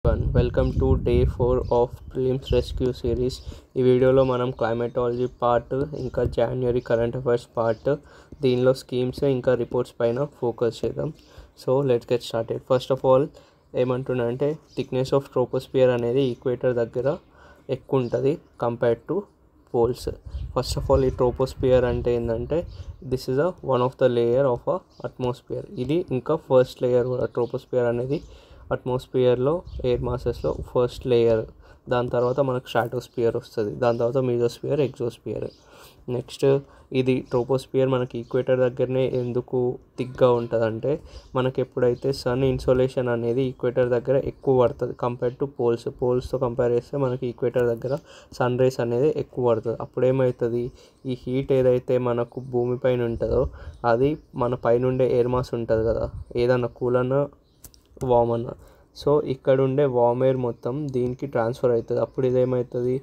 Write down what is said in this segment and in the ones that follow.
Welcome to day 4 of prelims rescue series. ఈ వీడియోలో మనం క్లైమేటాలజీ పార్ట్ ఇంకా జాన్యురీ కరెంట్ అఫైర్స్ పార్ట్ దీనిలో స్కీమ్స్ ఇంకా రిపోర్ట్స్ పైన ఫోకస్ చేద్దాం. So let's get started. First of all ఏమంటున్నానంటే థిక్నెస్ ఆఫ్ ట్రోపోస్పియర్ అనేది ఈక్వేటర్ దగ్గర ఎక్కువ ఉంటుంది compared to poles. First of all ఈ ట్రోపోస్పియర్ అంటే ఏంటంటే this is one of the layer of atmosphere. ఇది ఇంకా ఫస్ట్ లేయర్ కూడా. ట్రోపోస్పియర్ అనేది అట్మాస్ఫియర్లో ఎయిర్ మాసెస్లో ఫస్ట్ లేయర్. దాని తర్వాత మనకు స్ట్రాటోస్పియర్ వస్తుంది, దాని తర్వాత మీజోస్పియర్, ఎగ్జోస్పియర్. నెక్స్ట్ ఇది ట్రోపోస్పియర్ మనకి ఈక్వేటర్ దగ్గరనే ఎందుకు థిక్గా ఉంటుందంటే మనకి ఎప్పుడైతే సన్ ఇన్సోలేషన్ అనేది ఈక్వేటర్ దగ్గర ఎక్కువ పడుతుంది కంపేర్ టు పోల్స్తో కంపేర్ చేస్తే మనకి ఈక్వేటర్ దగ్గర సన్ రేస్ అనేది ఎక్కువ పడుతుంది. అప్పుడు ఏమవుతుంది, ఈ హీట్ ఏదైతే మనకు భూమిపైన ఉంటుందో అది మన పైనుండే ఎయిర్ మాస్ ఉంటుంది కదా, ఏదన్నా కూల్ అన్నా వామ్ అన్న. సో ఇక్కడ ఉండే వామ్ ఎయిర్ మొత్తం దీనికి ట్రాన్స్ఫర్ అవుతుంది. అప్పుడు ఇదేమవుతుంది,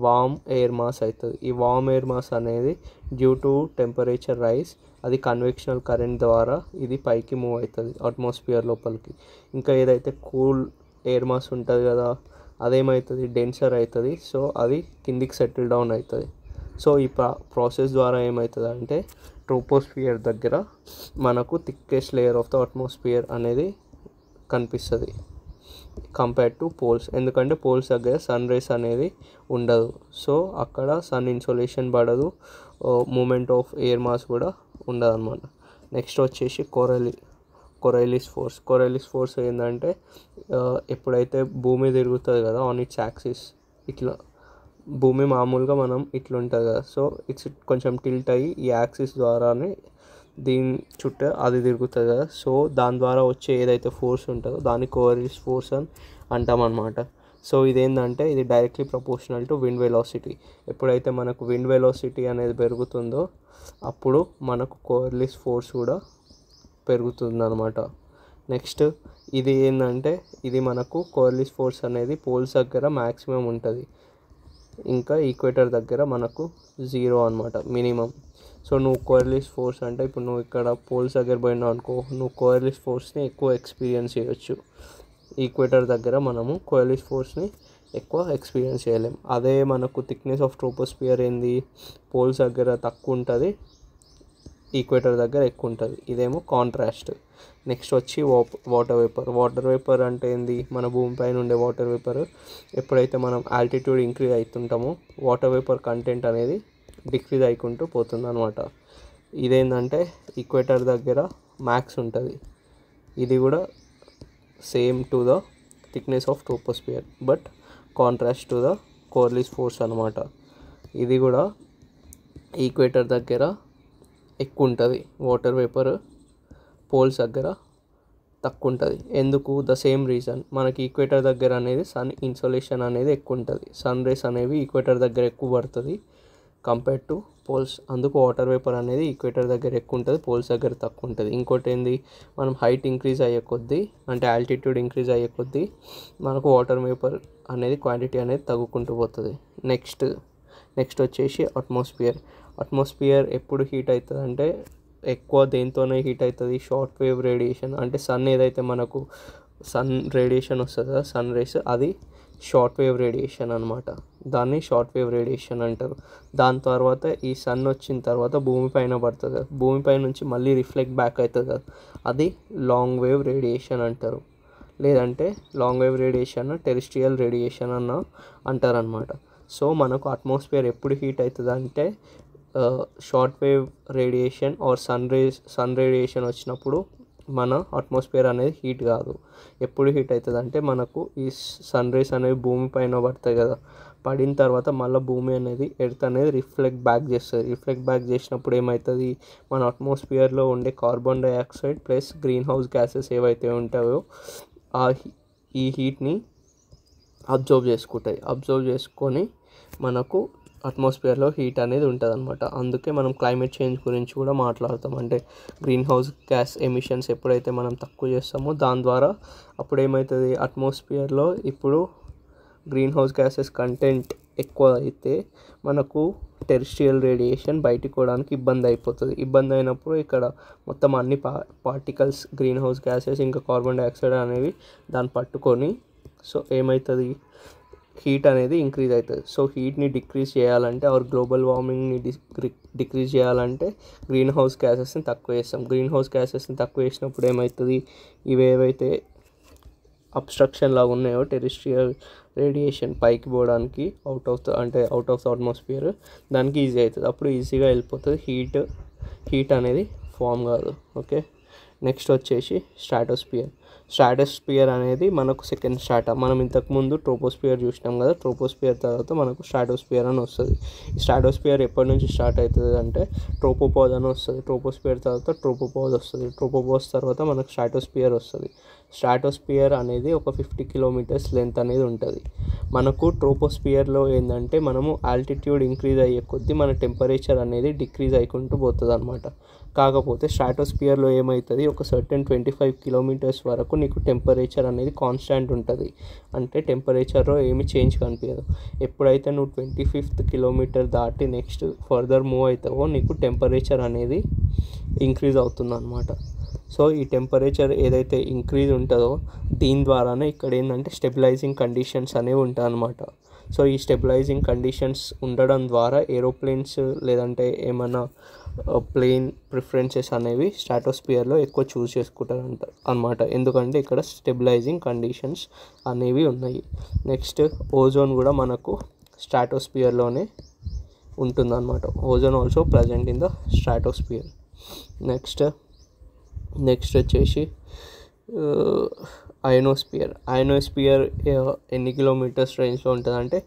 వామ్ ఎయిర్ మాస్ అవుతుంది. ఈ వామ్ ఎయిర్ మాస్ అనేది డ్యూ టు టెంపరేచర్ రైస్ అది కన్వెక్షనల్ కరెంట్ ద్వారా ఇది పైకి మూవ్ అవుతుంది అట్మాస్ఫియర్ లోపలికి. ఇంకా ఏదైతే కూల్ ఎయిర్ మాస్ ఉంటుంది కదా అదేమవుతుంది, డెన్సర్ అవుతుంది. సో అది కిందికి సెటిల్ డౌన్ అవుతుంది. సో ఈ ప్రాసెస్ ద్వారా ఏమవుతుంది అంటే ట్రోపోస్ఫియర్ దగ్గర మనకు thickest layer of the atmosphere అనేది కనిపిస్తుంది కంపేర్ టు పోల్స్. ఎందుకంటే పోల్స్ దగ్గర సన్ రేస్ అనేది ఉండదు. సో అక్కడ సన్ ఇన్సోలేషన్ పడదు, మూమెంట్ ఆఫ్ ఎయిర్ మాస్ కూడా ఉండదు అన్నమాట. నెక్స్ట్ వచ్చేసి కొరైలిస్ ఫోర్స్ ఏంటంటే ఎప్పుడైతే భూమి తిరుగుతుంది కదా ఆన్ ఇట్స్ యాక్సిస్, ఇట్లా భూమి మామూలుగా మనం ఇట్లా ఉంటుంది కదా, సో ఇట్స్ కొంచెం టిల్ట్ అయ్యి ఈ యాక్సిస్ ద్వారానే దీని చుట్టూ అది తిరుగుతుంది కదా. సో దాని ద్వారా వచ్చే ఏదైతే ఫోర్స్ ఉంటుందో దాన్ని కొరైలిస్ ఫోర్స్ అని అంటామన్నమాట. సో ఇదేంటంటే ఇది directly proportional to wind velocity. ఎప్పుడైతే మనకు విండ్ వెలాసిటీ అనేది పెరుగుతుందో అప్పుడు మనకు కొరైలిస్ ఫోర్స్ కూడా పెరుగుతుంది అనమాట. నెక్స్ట్ ఇది ఏంటంటే ఇది మనకు కొరైలిస్ ఫోర్స్ అనేది పోల్స్ దగ్గర మ్యాక్సిమం ఉంటుంది, ఇంకా ఈక్వేటర్ దగ్గర మనకు 0 అనమాట, మినిమం. సో నువ్వు కొరైలిస్ ఫోర్స్ అంటే ఇప్పుడు నువ్వు ఇక్కడ పోల్స్ దగ్గర పోయినావు అనుకో, నువ్వు కొరైలిస్ ఫోర్స్ని ఎక్కువ ఎక్స్పీరియన్స్ చేయొచ్చు. ఈక్వేటర్ దగ్గర మనము కొరైలిస్ ఫోర్స్ని ఎక్కువ ఎక్స్పీరియన్స్ చేయలేం. అదే మనకు థిక్నెస్ ఆఫ్ ట్రోపోస్పియర్ ఏంది, పోల్స్ దగ్గర తక్కువ ఉంటుంది, ఈక్వేటర్ దగ్గర ఎక్కువ ఉంటుంది. ఇదేమో కాంట్రాస్ట్. నెక్స్ట్ వచ్చి వాటర్ వేపర్ అంటే ఏంది, మన భూమిపైన ఉండే వాటర్ వేపర్. ఎప్పుడైతే మనం ఆల్టిట్యూడ్ ఇంక్రీజ్ అవుతుంటామో వాటర్ వేపర్ కంటెంట్ అనేది డిక్రీజ్ అయికుంటూ పోతుంది అనమాట. ఇదేంటంటే ఈక్వేటర్ దగ్గర మ్యాక్స్ ఉంటుంది. ఇది కూడా same to the thickness of troposphere but contrast to the Coriolis force అనమాట. ఇది కూడా ఈక్వేటర్ దగ్గర ఎక్కువ ఉంటుంది వాటర్ వేపర్, పోల్స్ దగ్గర తక్కువ ఉంటుంది. ఎందుకు, ద సేమ్ రీజన్. మనకి ఈక్వేటర్ దగ్గర అనేది సన్ ఇన్సోలేషన్ అనేది ఎక్కువ ఉంటుంది, సన్ రేస్ అనేవి ఈక్వేటర్ దగ్గర ఎక్కువ పడుతుంది కంపేర్ టు పోల్స్. అందుకు వాటర్ వేపర్ అనేది ఈక్వేటర్ దగ్గర ఎక్కువ ఉంటుంది, పోల్స్ దగ్గర తక్కువ ఉంటుంది. ఇంకోటి ఏంది, మనం హైట్ ఇంక్రీజ్ అయ్యే కొద్దీ అంటే ఆల్టిట్యూడ్ ఇంక్రీజ్ అయ్యే కొద్దీ మనకు వాటర్ వేపర్ అనేది క్వాంటిటీ అనేది తగ్గుకుంటూ పోతుంది. నెక్స్ట్ వచ్చేసి అట్మాస్ఫియర్ ఎప్పుడు హీట్ అవుతుంది అంటే ఎక్కువ దేంతోనే హీట్ అవుతుంది, షార్ట్ వేవ్ రేడియేషన్. అంటే సన్ ఏదైతే మనకు సన్ రేడియేషన్ వస్తుంది కదా, సన్ రేస్, అది షార్ట్ వేవ్ రేడియేషన్ అనమాట. దాన్ని షార్ట్ వేవ్ రేడియేషన్ అంటారు. దాని తర్వాత ఈ సన్ వచ్చిన తర్వాత భూమిపైన పడుతుంది కదా, భూమిపై నుంచి మళ్ళీ రిఫ్లెక్ట్ బ్యాక్ అవుతుంది కదా, అది లాంగ్ వేవ్ రేడియేషన్ అంటారు. లేదంటే long wave radiation, terrestrial radiation అంటారనమాట. సో మనకు అట్మాస్ఫియర్ ఎప్పుడు హీట్ అవుతుంది అంటే short wave radiation or sun radiation వచ్చినప్పుడు మన అట్మాస్ఫియర్ అనేది హీట్ కాదు. ఎప్పుడు హీట్ అవుతుంది అంటే మనకు ఈ సన్ రేస్ అనేవి భూమి పైన పడతాయి కదా, పడిన తర్వాత మళ్ళీ భూమి అనేది ఎర్త్ అనేది రిఫ్లెక్ట్ బ్యాక్ చేస్తుంది. రిఫ్లెక్ట్ బ్యాక్ చేసినప్పుడు ఏమవుతుంది, మన అట్మాస్ఫియర్లో ఉండే carbon dioxide plus green house gases ఏవైతే ఉంటాయో ఈ హీట్ని అబ్జర్వ్ చేసుకొని మనకు అట్మాస్ఫియర్లో హీట్ అనేది ఉంటుంది అనమాట. అందుకే మనం క్లైమేట్ చేంజ్ గురించి కూడా మాట్లాడతాం. అంటే గ్రీన్ హౌస్ గ్యాస్ ఎమిషన్స్ ఎప్పుడైతే మనం తక్కువ చేస్తామో దాని ద్వారా అప్పుడు ఏమవుతుంది, అట్మాస్ఫియర్లో ఇప్పుడు గ్రీన్ హౌస్ గ్యాసెస్ కంటెంట్ ఎక్కువ అయితే మనకు టెరెస్ట్రియల్ రేడియేషన్ బయటికి పోవడానికి ఇబ్బంది అయిపోతుంది. ఇబ్బంది అయినప్పుడు ఇక్కడ మొత్తం అన్ని పార్టికల్స్, గ్రీన్ హౌస్ గ్యాసెస్ ఇంకా కార్బన్ డైఆక్సైడ్ అనేవి దాన్ని పట్టుకొని సో ఏమవుతుంది, హీట్ అనేది ఇంక్రీజ్ అవుతుంది. సో హీట్ని డిక్రీజ్ చేయాలంటే గ్లోబల్ వార్మింగ్ని డిక్రీజ్ చేయాలంటే గ్రీన్ హౌస్ గ్యాసెస్ని తక్కువ చేస్తాం. గ్రీన్ హౌస్ గ్యాసెస్ని తక్కువ చేసినప్పుడు ఏమవుతుంది, ఇవేవైతే అబ్స్ట్రక్షన్ లాగా ఉన్నాయో టెరెస్ట్రియల్ రేడియేషన్ పైకి పోవడానికి అవుట్ ఆఫ్ ద అట్మాస్ఫియర్ దానికి ఈజీ అవుతుంది. అప్పుడు ఈజీగా వెళ్ళిపోతుంది, హీట్ అనేది ఫామ్ కాదు. ఓకే, నెక్స్ట్ వచ్చేసి స్ట్రాటోస్ఫియర్ అనేది మనకు సెకండ్ స్ట్రాటా. మనం ఇంతకుముందు ట్రోపోస్ఫియర్ చూసినాం కదా, ట్రోపోస్ఫియర్ తర్వాత మనకు స్ట్రాటోస్ఫియర్ అని వస్తుంది. ఈ స్ట్రాటోస్ఫియర్ ఎప్పటి నుంచి స్టార్ట్ అవుతుంది అంటే ట్రోపోపాజ్ అని వస్తుంది. ట్రోపోస్ఫియర్ తర్వాత ట్రోపోపాజ్ వస్తుంది. ట్రోపోపాజ్ తర్వాత మనకు స్ట్రాటోస్ఫియర్ వస్తుంది. స్ట్రాటోస్ఫియర్ అనేది ఒక 50 కిలోమీటర్స్ లెంత్ అనేది ఉంటుంది. మనకు ట్రోపోస్ఫియర్లో ఏంటంటే మనము ఆల్టిట్యూడ్ ఇంక్రీజ్ అయ్యే కొద్దీ మన టెంపరేచర్ అనేది డిక్రీజ్ అయికుంటూ పోతుంది అనమాట. కాకపోతే స్ట్రాటోస్ఫియర్లో ఏమవుతుంది, ఒక సర్టెన్ 25 కిలోమీటర్స్ వరకు నీకు టెంపరేచర్ అనేది కాన్స్టాంట్ ఉంటుంది. అంటే టెంపరేచర్లో ఏమి చేంజ్ కనిపించదు. ఎప్పుడైతే నువ్వు 25th కిలోమీటర్ దాటి నెక్స్ట్ ఫర్దర్ మూవ్ అవుతావో నీకు టెంపరేచర్ అనేది ఇంక్రీజ్ అవుతుంది అనమాట. సో ఈ టెంపరేచర్ ఏదైతే ఇంక్రీజ్ ఉంటుందో దీని ద్వారానే ఇక్కడ ఏంటంటే స్టెబిలైజింగ్ కండిషన్స్ అనేవి ఉంటాయి అన్నమాట. సో ఈ స్టెబిలైజింగ్ కండిషన్స్ ఉండడం ద్వారా ఏరోప్లేన్స్ లేదంటే ఏమైనా ప్లేన్ ప్రిఫరెన్సెస్ అనేవి స్ట్రాటోస్ఫియర్లో ఎక్కువ చూస్ చేసుకుంటారంట అనమాట. ఎందుకంటే ఇక్కడ స్టెబిలైజింగ్ కండిషన్స్ అనేవి ఉన్నాయి. నెక్స్ట్ ఓజోన్ కూడా మనకు స్ట్రాటోస్ఫియర్లోనే ఉంటుందన్నమాట. Ozone also present in the stratosphere. Next వచ్చేసి అయోనోస్ఫియర్ ఎన్ని కిలోమీటర్స్ రేంజ్లో ఉంటుంది అంటే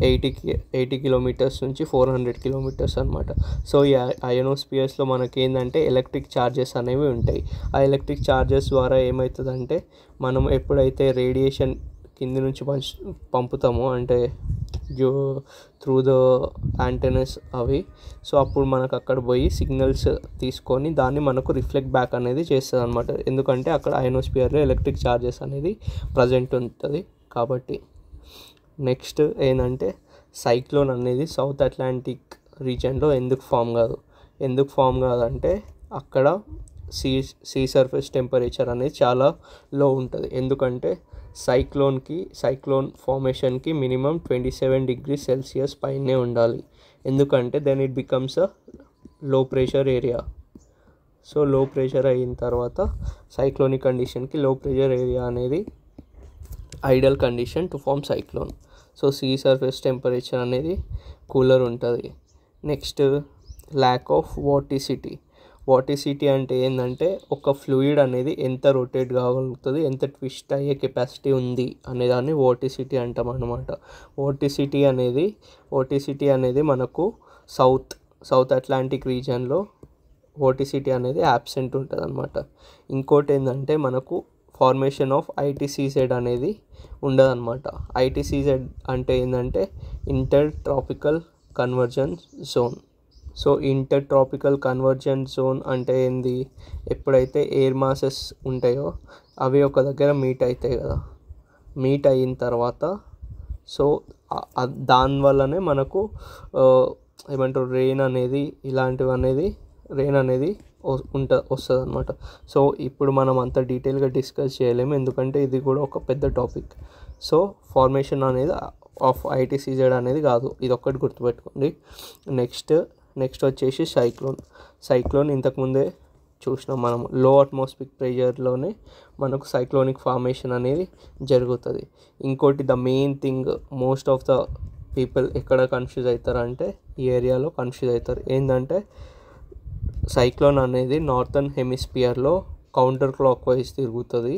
80 కిలోమీటర్స్ నుంచి 400 కిలోమీటర్స్ అనమాట. సో ఈ అయోనోస్ఫియర్స్లో మనకి ఏంటంటే ఎలక్ట్రిక్ ఛార్జెస్ అనేవి ఉంటాయి. ఆ ఎలక్ట్రిక్ ఛార్జెస్ ద్వారా ఏమవుతుందంటే మనం ఎప్పుడైతే రేడియేషన్ కింది నుంచి పంపుతామో అంటే త్రూ ద యాంటెనస్ అవి, సో అప్పుడు మనకు అక్కడ పోయి సిగ్నల్స్ తీసుకొని దాన్ని మనకు రిఫ్లెక్ట్ బ్యాక్ అనేది చేస్తుంది అనమాట. ఎందుకంటే అక్కడ అయోనోస్ఫియర్లో ఎలక్ట్రిక్ ఛార్జెస్ అనేది ప్రజెంట్ ఉంటుంది కాబట్టి. నెక్స్ట్ ఏంటంటే సైక్లోన్ అనేది సౌత్ అట్లాంటిక్ రీజియన్లో ఎందుకు ఫామ్ కాదంటే అక్కడ సీ సర్ఫేస్ టెంపరేచర్ అనేది చాలా లో ఉంటుంది. ఎందుకంటే సైక్లోన్ ఫార్మేషన్కి మినిమం 27 degrees Celsius పైనే ఉండాలి. ఎందుకంటే then it becomes a low pressure area. So low pressure అయిన తర్వాత సైక్లోనిక్ కండిషన్కి లో ప్రెషర్ ఏరియా అనేది ideal condition to form cyclone. So sea surface temperature అనేది కూలర్ ఉంటుంది. నెక్స్ట్ ల్యాక్ ఆఫ్ వాటిసిటీ అంటే ఏంటంటే ఒక ఫ్లూయిడ్ అనేది ఎంత రొటేట్ కాగలుగుతుంది, ఎంత ట్విస్ట్ అయ్యే కెపాసిటీ ఉంది అనేదాన్ని వాటిసిటీ అంటాం అన్నమాట. వాటిసిటీ అనేది మనకు సౌత్ అట్లాంటిక్ రీజియన్లో వాటిసిటీ అనేది యాబ్సెంట్ ఉంటుంది అనమాట. ఇంకోటి ఏంటంటే మనకు ఫార్మేషన్ ఆఫ్ ఐటీసీజెడ్ అనేది ఉండదన్నమాట. ఐటీసీజెడ్ అంటే ఏంటంటే inter tropical convergence zone. So inter tropical convergence zone అంటే ఏంది, ఎప్పుడైతే ఎయిర్ మాసెస్ ఉంటాయో అవి ఒక దగ్గర మీట్ అవుతాయి కదా, మీట్ అయిన తర్వాత సో దానివల్లనే మనకు ఏమంటారు రెయిన్ అనేది వస్తుంది అనమాట. సో ఇప్పుడు మనం అంత డీటెయిల్గా డిస్కస్ చేయలేము ఎందుకంటే ఇది కూడా ఒక పెద్ద టాపిక్. సో ఫార్మేషన్ అనేది ఆఫ్ ఐటీసీజెడ్ అనేది కాదు, ఇది ఒక్కటి గుర్తుపెట్టుకోండి. నెక్స్ట్ వచ్చేసి సైక్లోన్ ఇంతకుముందే చూసినాం మనం. లో అట్మాస్ఫిక్ ప్రెషర్లోనే మనకు సైక్లోనిక్ ఫార్మేషన్ అనేది జరుగుతుంది. ఇంకోటి the main thing most of the people ఎక్కడ కన్ఫ్యూజ్ అవుతారంటే ఈ ఏరియాలో కన్ఫ్యూజ్ అవుతారు. ఏంటంటే సైక్లోన్ అనేది నార్థన్ హెమిస్ఫియర్లో కౌంటర్ క్లాక్ వైజ్ తిరుగుతుంది,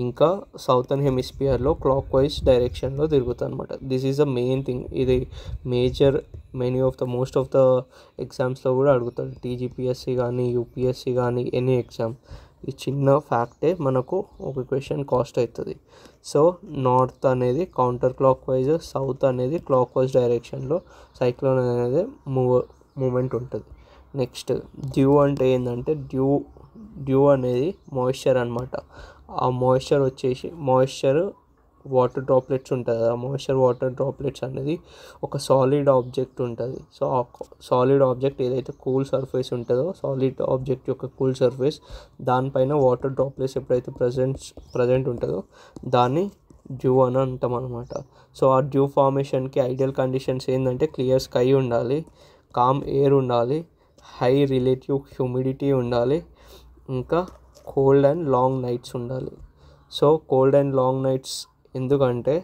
ఇంకా సౌతర్న్ హెమిస్ఫియర్లో క్లాక్ వైజ్ డైరెక్షన్లో తిరుగుతుంది అనమాట. This is the main thing. ఇది మోస్ట్ ఆఫ్ ద ఎగ్జామ్స్లో కూడా అడుగుతాడు, టీజీపీఎస్సీ కానీ యూపీఎస్సీ కానీ ఎనీ ఎగ్జామ్. ఈ చిన్న ఫ్యాక్టే మనకు ఒక క్వశ్చన్ కాస్ట్ అవుతుంది. సో నార్త్ అనేది కౌంటర్ క్లాక్ వైజ్, సౌత్ అనేది క్లాక్ వైజ్ డైరెక్షన్లో సైక్లోన్ అనేది మూమెంట్ ఉంటుంది. నెక్స్ట్ డ్యూ అంటే ఏంటంటే డ్యూ అనేది మాయిశ్చర్ అనమాట. ఆ మాయిశ్చర్ వాటర్ డ్రాప్లెట్స్ ఉంటుంది కదా, మాయిశ్చర్ వాటర్ డ్రాప్లెట్స్ అనేది ఒక సాలిడ్ ఆబ్జెక్ట్ ఉంటుంది. సో ఆ సాలిడ్ ఆబ్జెక్ట్ ఏదైతే కూల్ సర్ఫేస్ ఉంటుందో, సాలిడ్ ఆబ్జెక్ట్ యొక్క కూల్ సర్ఫేస్ దానిపైన వాటర్ డ్రాప్లెట్స్ ఎప్పుడైతే ప్రజెంట్ ఉంటుందో దాన్ని డ్యూ అని అంటాం అనమాట. సో ఆ డ్యూ ఫార్మేషన్కి ఐడియల్ కండిషన్స్ ఏంటంటే క్లియర్ స్కై ఉండాలి, కామ్ ఎయిర్ ఉండాలి, హై రిలేటివ్ హ్యూమిడిటీ ఉండాలి, ఇంకా కోల్డ్ అండ్ లాంగ్ నైట్స్ ఉండాలి. So cold and long nights ఎందుకంటే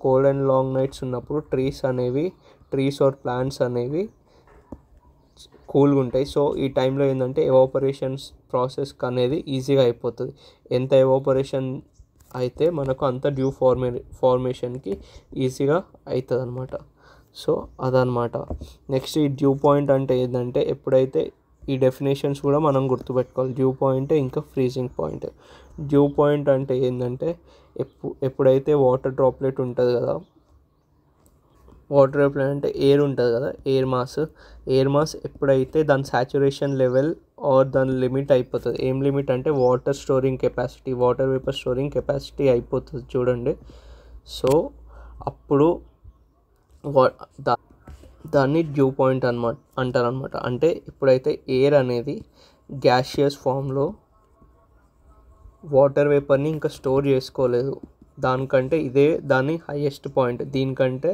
కోల్డ్ అండ్ లాంగ్ నైట్స్ ఉన్నప్పుడు ట్రీస్ ఆర్ ప్లాంట్స్ అనేవి కూల్గా ఉంటాయి. సో ఈ టైంలో ఏంటంటే ఎవాపరేషన్స్ ప్రాసెస్ అనేది ఈజీగా అయిపోతుంది. ఎంత ఎవాపరేషన్ అయితే మనకు అంత డ్యూ ఫార్మేషన్కి ఈజీగా అవుతుంది అనమాట. సో అదనమాట. నెక్స్ట్ ఈ డ్యూ పాయింట్ అంటే ఏంటంటే ఎప్పుడైతే ఈ డెఫినేషన్స్ కూడా మనం గుర్తుపెట్టుకోవాలి. డ్యూ పాయింట్ ఇంకా ఫ్రీజింగ్ పాయింట్. డ్యూ పాయింట్ అంటే ఏంటంటే ఎప్పుడైతే వాటర్ డ్రాప్లెట్ ఉంటుంది కదా, వాటర్ డ్రాప్లెట్ అంటే ఎయిర్ ఉంటుంది కదా, ఎయిర్ మాస్ ఎప్పుడైతే దాని సాచురేషన్ లెవెల్ ఆర్ దాని లిమిట్ అయిపోతుంది. ఏం లిమిట్ అంటే వాటర్ వేపర్ స్టోరింగ్ కెపాసిటీ అయిపోతుంది చూడండి. సో అప్పుడు దాన్ని డ్యూ పాయింట్ అంటారనమాట. అంటే ఎప్పుడైతే ఎయిర్ అనేది గ్యాషియస్ ఫామ్లో వాటర్ వేపర్ని ఇంకా స్టోర్ చేసుకోలేదు, దానికంటే ఇదే దాని హైయెస్ట్ పాయింట్. దీనికంటే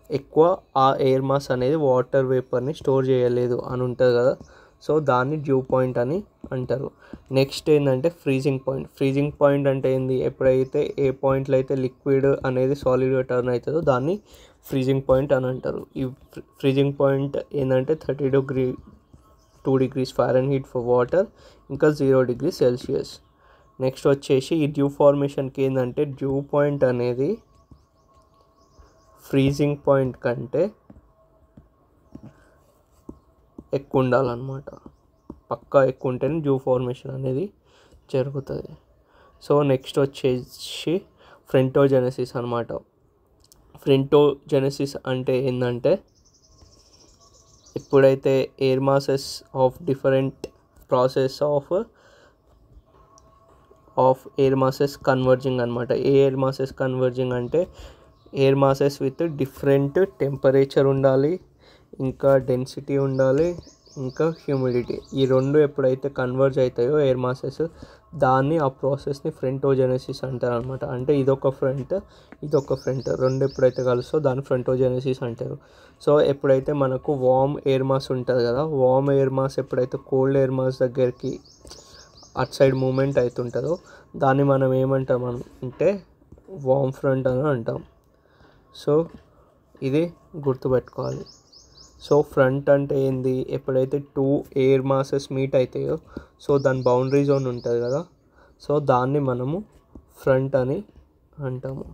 ఎక్కువ ఆ ఎయిర్ మాస్ అనేది వాటర్ వేపర్ని స్టోర్ చేయలేదు అని ఉంటుంది కదా. సో దాన్ని డ్యూ పాయింట్ అని అంటారు. నెక్స్ట్ ఏంటంటే ఫ్రీజింగ్ పాయింట్ అంటే ఏంది, ఎప్పుడైతే ఏ పాయింట్లో అయితే లిక్విడ్ అనేది సాలిడ్గా టర్న్ అవుతుందో దాన్ని ఫ్రీజింగ్ పాయింట్ అని అంటారు. ఈ ఫ్రీజింగ్ పాయింట్ ఏంటంటే 32 degrees Fahrenheit ఫర్ వాటర్, ఇంకా 0 degrees Celsius. నెక్స్ట్ వచ్చేసి ఈ డ్యూ ఫార్మేషన్కి ఏంటంటే డ్యూ పాయింట్ అనేది ఫ్రీజింగ్ పాయింట్ కంటే ఎక్కువ ఉండాలన్నమాట. పక్కా ఎక్కువ ఉంటేనే డ్యూ ఫార్మేషన్ అనేది జరుగుతుంది. సో నెక్స్ట్ వచ్చేసి ఫ్రెంటోజెనసిస్ అనమాట. ఫ్రెంటోజెనసిస్ అంటే ఏంటంటే ఎప్పుడైతే air masses of different process of air masses converging అనమాట. ఎయిర్ మాసెస్ కన్వర్జింగ్ అంటే air masses with different temperature ఉండాలి, ఇంకా డెన్సిటీ ఉండాలి, ఇంకా హ్యూమిడిటీ. ఈ రెండు ఎప్పుడైతే కన్వర్జ్ అవుతాయో ఎయిర్ మాసెస్, దాన్ని ఆ ప్రాసెస్ని ఫ్రెంటోజెనసిస్ అంటారు అనమాట. అంటే ఇదొక ఫ్రంట్ రెండు ఎప్పుడైతే కలుస్తో దాన్ని ఫ్రెంటోజెనసిస్ అంటారు. సో ఎప్పుడైతే మనకు వార్మ్ ఎయిర్ మాస్ ఉంటుంది కదా, వార్మ్ ఎయిర్ మాస్ ఎప్పుడైతే కోల్డ్ ఎయిర్ మాస్ దగ్గరికి అట్ సైడ్ మూమెంట్ అవుతుంటుందో దాన్ని మనం ఏమంటాం అంటే వార్మ్ ఫ్రంట్ అని అంటాం. సో ఇది గుర్తుపెట్టుకోవాలి. సో ఫ్రంట్ అంటే ఏంది, ఎప్పుడైతే 2 ఎయిర్ మాసెస్ మీట్ అవుతాయో సో దాని బౌండరీ జోన్ ఉంటుంది కదా, సో దాన్ని మనము ఫ్రంట్ అని అంటాము.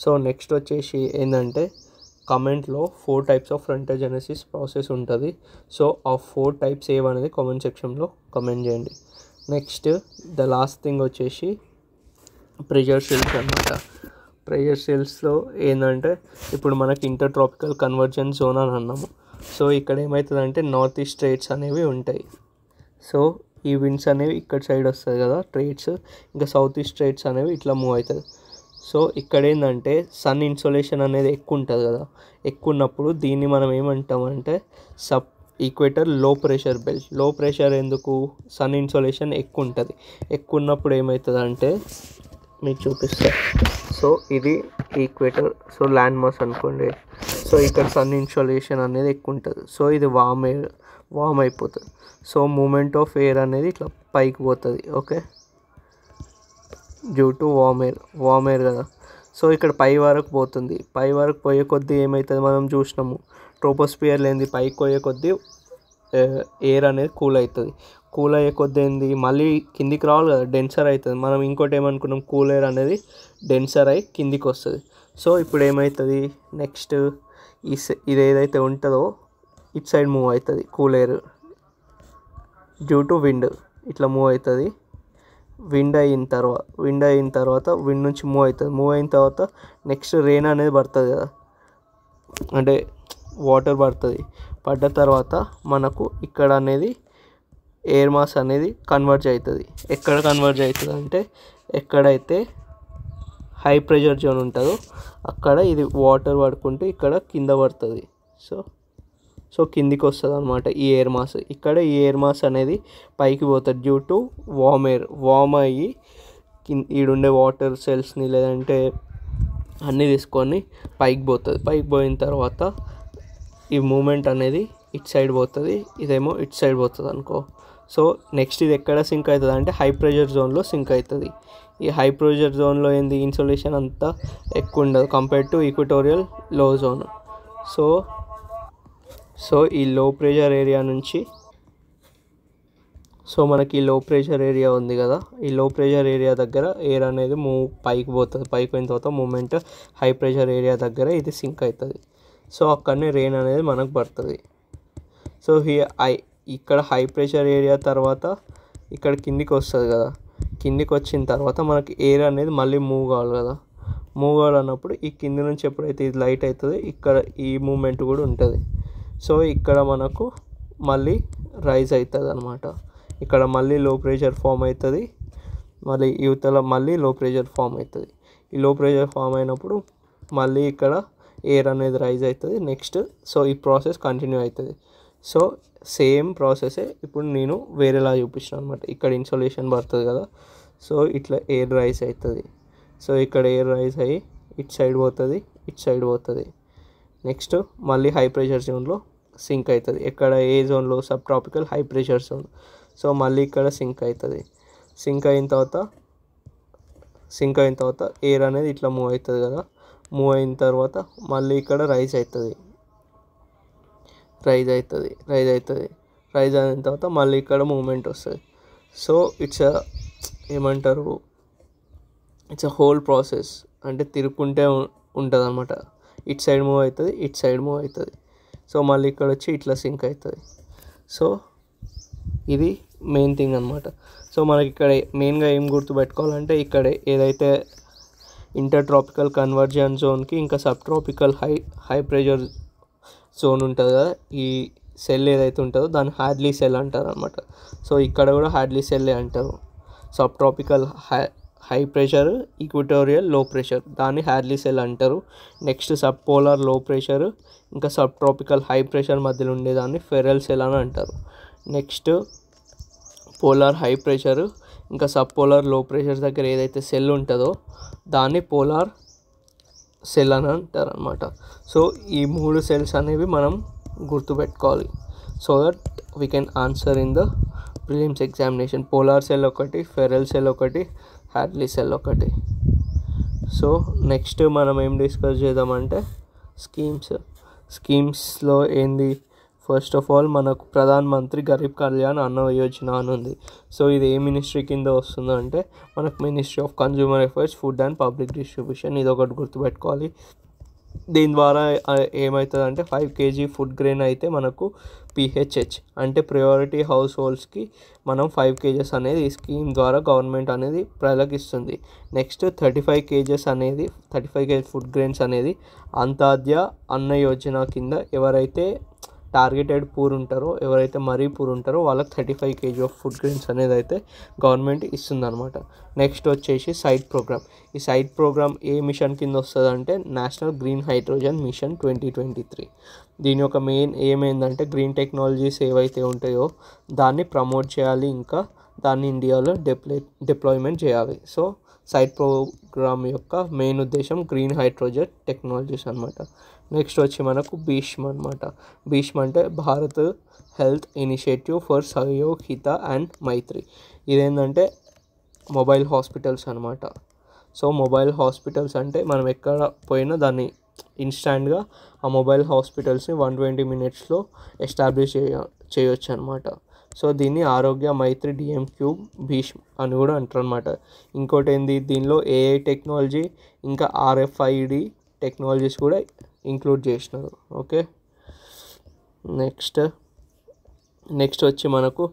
సో నెక్స్ట్ వచ్చేసి ఏంటంటే కమెంట్లో 4 types ఆఫ్ ఫ్రంటోజెనసిస్ ప్రాసెస్ ఉంటుంది. సో ఆ 4 types ఏవనేది కామెంట్ సెక్షన్లో కమెంట్ చేయండి. నెక్స్ట్ ద లాస్ట్ థింగ్ వచ్చేసి ప్రెషర్ సెల్స్ అనమాట. ప్రెషర్ సెల్స్లో ఏంటంటే ఇప్పుడు మనకి ఇంటర్ట్రాపికల్ కన్వర్జెన్స్ జోన్ అని అన్నాము. సో ఇక్కడ ఏమవుతుందంటే నార్త్ ఈస్ట్ ట్రేడ్స్ అనేవి ఉంటాయి. సో ఈ విండ్స్ అనేవి ఇక్కడ సైడ్ వస్తుంది కదా ట్రేడ్స్, ఇంకా సౌత్ ఈస్ట్ ట్రేడ్స్ అనేవి ఇట్లా మూవ్ అవుతుంది. సో ఇక్కడ ఏంటంటే సన్ ఇన్సోలేషన్ అనేది ఎక్కువ ఉంటుంది కదా, ఎక్కువ ఉన్నప్పుడు దీన్ని మనం ఏమంటామంటే సబ్ ఈక్వేటర్ లో ప్రెషర్ బెల్ట్. లో ప్రెషర్ ఎందుకు, సన్ ఇన్సోలేషన్ ఎక్కువ ఉంటుంది. ఎక్కువ ఉన్నప్పుడు ఏమవుతుంది అంటే మీకు చూపిస్తా. సో ఇది ఈక్వేటర్, సో ల్యాండ్ మాస్ అనుకోండి. సో ఇక్కడ సన్ ఇన్సోలేషన్ అనేది ఎక్కువ ఉంటుంది. సో ఇది వామ్ అయిపోతుంది. సో మూమెంట్ ఆఫ్ ఎయిర్ అనేది ఇట్లా పైకి పోతుంది. Okay, due to warm air కదా. సో ఇక్కడ పై వరకు పోతుంది. పై వరకు పోయే కొద్దీ ఏమవుతుంది మనం చూసినాము, ట్రోపోస్పియర్ లేనిది పైకి పోయే కొద్దీ ఎయిర్ అనేది కూల్ అవుతుంది. కూల్ అయ్యే కొద్దీ ఏంది మళ్ళీ కిందికి రావాలి కదా, డెన్సర్ అవుతుంది. మనం ఇంకోటి ఏమనుకున్నాం, కూల్ ఎయిర్ అనేది డెన్సర్ అయి కిందికి వస్తుంది. సో ఇప్పుడు ఏమవుతుంది, నెక్స్ట్ ఇది ఏదైతే ఉంటుందో ఇట్ సైడ్ మూవ్ అవుతుంది. Cool air due to wind ఇట్లా మూవ్ అవుతుంది. విండ్ అయిన తర్వాత విండ్ నుంచి మూవ్ అవుతుంది. మూవ్ అయిన తర్వాత నెక్స్ట్ రెయిన్ అనేది పడుతుంది కదా, అంటే వాటర్ పడుతుంది. పడ్డ తర్వాత మనకు ఇక్కడ అనేది ఎయిర్ మాస్ అనేది కన్వర్జ్ అవుతుంది. ఎక్కడ కన్వర్జ్ అవుతుంది అంటే ఎక్కడైతే హై ప్రెషర్ జోన్ ఉంటుందో అక్కడ ఇది వాటర్ పడుకుంటూ ఇక్కడ కింద పడుతుంది. సో కిందికి వస్తుంది అనమాట ఈ ఎయిర్ మాస్. ఇక్కడ ఈ ఎయిర్ మాస్ అనేది పైకి పోతుంది డ్యూ టు వామ్ అయ్యి ఈడుండే వాటర్ సెల్స్ని లేదంటే అన్నీ తీసుకొని పైకి పోతుంది. పైకి పోయిన తర్వాత ఈ మూమెంట్ అనేది ఇటు సైడ్ పోతుంది, ఇదేమో ఇటు సైడ్ పోతుంది అనుకో. సో నెక్స్ట్ ఇది ఎక్కడ సింక్ అవుతుంది అంటే హై ప్రెషర్ జోన్లో సింక్ అవుతుంది. ఈ హై ప్రెషర్ జోన్లో ఏంది ఇన్సులేషన్ అంతా ఎక్కువ ఉండదు కంపేర్ టు ఈక్వటోరియల్ లో జోన్. సో ఈ లో ప్రెషర్ ఏరియా నుంచి మనకి లో ప్రెషర్ ఏరియా ఉంది కదా, ఈ లో ప్రెషర్ ఏరియా దగ్గర ఎయిర్ అనేది పైకి పోతుంది. పైకి పోయిన తర్వాత మూమెంట్ హై ప్రెషర్ ఏరియా దగ్గర ఇది సింక్ అవుతుంది. సో అక్కడనే రెయిన్ అనేది మనకు పడుతుంది. సో ఇక్కడ హై ప్రెషర్ ఏరియా తర్వాత ఇక్కడ కిందికి వస్తుంది కదా, కిందికి వచ్చిన తర్వాత మనకి ఎయిర్ అనేది మళ్ళీ మూవ్ కావాలి కదా. మూవ్ కావాలన్నప్పుడు ఈ కింది నుంచి ఎప్పుడైతే ఇది లైట్ అవుతుంది ఇక్కడ ఈ మూమెంట్ కూడా ఉంటుంది. సో ఇక్కడ మనకు మళ్ళీ రైజ్ అవుతుంది అనమాట. ఇక్కడ మళ్ళీ లో ప్రెషర్ ఫామ్ అవుతుంది, మళ్ళీ యువతల మళ్ళీ లో ప్రెషర్ ఫామ్ అవుతుంది. ఈ లో ప్రెషర్ ఫామ్ అయినప్పుడు మళ్ళీ ఇక్కడ ఎయిర్ అనేది రైజ్ అవుతుంది నెక్స్ట్. సో ఈ ప్రాసెస్ కంటిన్యూ అవుతుంది. సో సేమ్ ప్రాసెసే ఇప్పుడు నేను వేరేలా చూపించిన అనమాట. ఇక్కడ ఇన్సులేషన్ పడుతుంది కదా, సో ఇట్లా ఎయిర్ రైజ్ అవుతుంది. సో ఇక్కడ ఎయిర్ రైజ్ అయ్యి ఇటు సైడ్ పోతుంది, ఇటు సైడ్ పోతుంది. నెక్స్ట్ మళ్ళీ హై ప్రెషర్ జోన్లో సింక్ అవుతుంది. ఎక్కడ ఏ జోన్లో sub tropical high pressure zone. So మళ్ళీ ఇక్కడ సింక్ అవుతుంది. సింక్ అయిన తర్వాత ఎయిర్ అనేది ఇట్లా మూవ్ అవుతుంది కదా, మూవ్ అయిన తర్వాత మళ్ళీ ఇక్కడ రైజ్ అవుతుంది. రైజ్ అయిన తర్వాత మళ్ళీ ఇక్కడ మూమెంట్ వస్తుంది. So it's a whole process, అంటే తిరుక్కుంటే ఉంటుంది అనమాట. ఇటు సైడ్ మూవ్ అవుతుంది, ఇటు సైడ్ మూవ్ అవుతుంది. సో మళ్ళీ ఇక్కడ వచ్చి ఇట్లా సింక్ అవుతుంది. సో ఇది మెయిన్ థింగ్ అనమాట. సో మనకి ఇక్కడ మెయిన్గా ఏం గుర్తుపెట్టుకోవాలంటే ఇక్కడ ఏదైతే ఇంటర్ ట్రాపికల్ కన్వర్జెన్స్ జోన్కి ఇంకా sub tropical high pressure zone ఉంటుంది కదా, ఈ సెల్ ఏదైతే ఉంటుందో దాన్ని హ్యాడ్లీ సెల్ అంటారు అనమాట. సో ఇక్కడ కూడా హ్యాడ్లీ సెల్లే అంటారు. Sub tropical high pressure, equatorial లో ప్రెషర్ దాన్ని హ్యాడ్లీ సెల్ అంటారు. నెక్స్ట్ సబ్ పోలార్ లో ప్రెషర్ ఇంకా సబ్ ట్రాపికల్ హై ప్రెషర్ మధ్యలో ఉండేదాన్ని ఫెరల్ సెల్ అని అంటారు. నెక్స్ట్ పోలార్ హై ప్రెషర్ ఇంకా సబ్ పోలార్ లో ప్రెషర్ దగ్గర ఏదైతే సెల్ ఉంటుందో దాన్ని పోలార్ సెల్ అని అంటారు అనమాట. సో ఈ 3 సెల్స్ అనేవి మనం గుర్తుపెట్టుకోవాలి so that we can answer in the prelims examination. Polar cell ఒకటి, ఫెరల్ సెల్ ఒకటి, హ్యాడ్లీ సెల్ ఒకటి. సో నెక్స్ట్ మనం ఏం డిస్కస్ చేద్దామంటే స్కీమ్స్లో ఏంది. ఫస్ట్ ఆఫ్ ఆల్ మనకు ప్రధాన్ మంత్రి గరీబ్ కళ్యాణ్ అన్న యోజన అని ఉంది. సో ఇది ఏ మినిస్ట్రీ కింద వస్తుందో అంటే మనకు ministry of consumer affairs, food and public distribution. ఇది ఒకటి గుర్తుపెట్టుకోవాలి. దీని ద్వారా ఏమవుతుంది అంటే 5 kg ఫుడ్ గ్రెయిన్ అయితే మనకు PHH అంటే ప్రయారిటీ హౌస్ హోల్డ్స్కి మనం 5 kg అనేది ఈ స్కీమ్ ద్వారా గవర్నమెంట్ అనేది ప్రజలకు ఇస్తుంది. నెక్స్ట్ 35 kg ఫుడ్ గ్రెయిన్స్ అనేది అంత్యోదయ అన్న యోజన కింద ఎవరైతే టార్గెటెడ్ పూర్ ఉంటారో, ఎవరైతే మరీ పూర్ ఉంటారో వాళ్ళకి 35 kg ఆఫ్ ఫుడ్ గ్రెయిన్స్ అనేది అయితే గవర్నమెంట్ ఇస్తుంది అనమాట. నెక్స్ట్ వచ్చేసి సైడ్ ప్రోగ్రామ్. ఈ సైడ్ ప్రోగ్రామ్ ఏ మిషన్ కింద వస్తుంది అంటే నేషనల్ గ్రీన్ హైడ్రోజన్ మిషన్ 2023. దీని యొక్క మెయిన్ ఏమైందంటే గ్రీన్ టెక్నాలజీస్ ఏవైతే ఉంటాయో దాన్ని ప్రమోట్ చేయాలి, ఇంకా దాన్ని ఇండియాలో డిప్లాయ్మెంట్ చేయాలి. సో సైడ్ ప్రోగ్రామ్ యొక్క మెయిన్ ఉద్దేశం గ్రీన్ హైడ్రోజన్ టెక్నాలజీస్ అనమాట. నెక్స్ట్ వచ్చి మనకు భీష్మ్ అనమాట. భీష్మ్ అంటే Bharat health initiative for Sahyog, Hita and Maitri. ఇదేంటంటే మొబైల్ హాస్పిటల్స్ అనమాట. సో మొబైల్ హాస్పిటల్స్ అంటే మనం ఎక్కడ పోయినా దాన్ని ఇన్స్టాంట్గా ఆ మొబైల్ హాస్పిటల్స్ని 120 minutesలో ఎస్టాబ్లిష్ చేయొచ్చు అనమాట. సో దీన్ని ఆరోగ్య మైత్రి DMQ భీష్మ్ అని కూడా అంటారు అనమాట. ఇంకోటి ఏంది, దీనిలో AI టెక్నాలజీ ఇంకా RFID టెక్నాలజీస్ కూడా ఇంక్లూడ్ చేసినారు. ఓకే, నెక్స్ట్ వచ్చి మనకు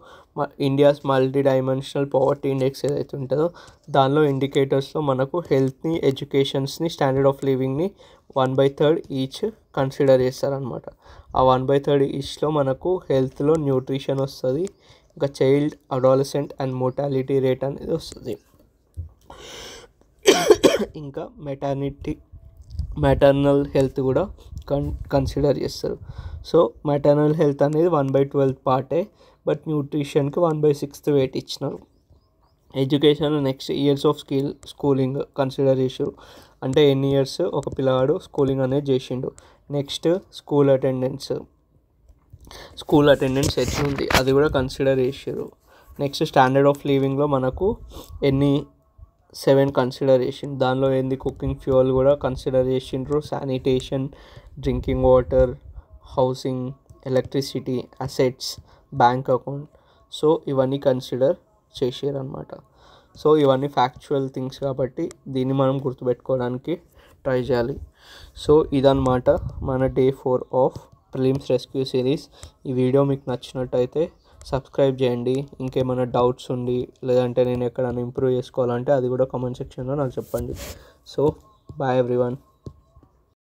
India's multi dimensional poverty index ఏదైతే ఉంటుందో దానిలో ఇండికేటర్స్లో మనకు హెల్త్ని, ఎడ్యుకేషన్స్ని, స్టాండర్డ్ ఆఫ్ లివింగ్ని 1/3 ఈచ్ కన్సిడర్ చేస్తారనమాట. ఆ 1/3 ఈచ్లో మనకు హెల్త్లో న్యూట్రిషన్ వస్తుంది, ఇంకా child, adolescent and mortality rate అనేది వస్తుంది, ఇంకా మెటర్నల్ హెల్త్ కూడా కన్సిడర్ చేస్తారు. సో మెటర్నల్ హెల్త్ అనేది 1/12 పార్టే, బట్ న్యూట్రిషన్కి 1/6 weight ఇచ్చినారు. Education next years of schooling consider చేసారు, అంటే ఎన్ని ఇయర్స్ ఒక పిల్లవాడు స్కూలింగ్ అనేది చేసిండు. నెక్స్ట్ స్కూల్ అటెండెన్స్ ఎట్లుంది అది కూడా కన్సిడర్ చేసారు. నెక్స్ట్ స్టాండర్డ్ ఆఫ్ లివింగ్లో మనకు 7 కన్సిడర్ చేసిండు. దానిలో ఏంది కుకింగ్ ఫ్యూయల్ కూడా కన్సిడర్ చేసిండ్రు, sanitation, drinking water, housing, electricity, assets, bank account. So ఇవన్నీ కన్సిడర్ చేసారు అనమాట. సో ఇవన్నీ ఫ్యాక్చువల్ థింగ్స్ కాబట్టి దీన్ని మనం గుర్తుపెట్టుకోవడానికి ట్రై చేయాలి. సో ఇదన్నమాట మన day 4 of prelims rescue series. ఈ వీడియో మీకు నచ్చినట్టయితే సబ్స్క్రైబ్ చేయండి. ఇంకేమైనా డౌట్స్ ఉండి లేదంటే నేను ఎక్కడైనా ఇంప్రూవ్ చేసుకోవాలంటే అది కూడా కామెంట్ సెక్షన్లో నాకు చెప్పండి. So bye everyone.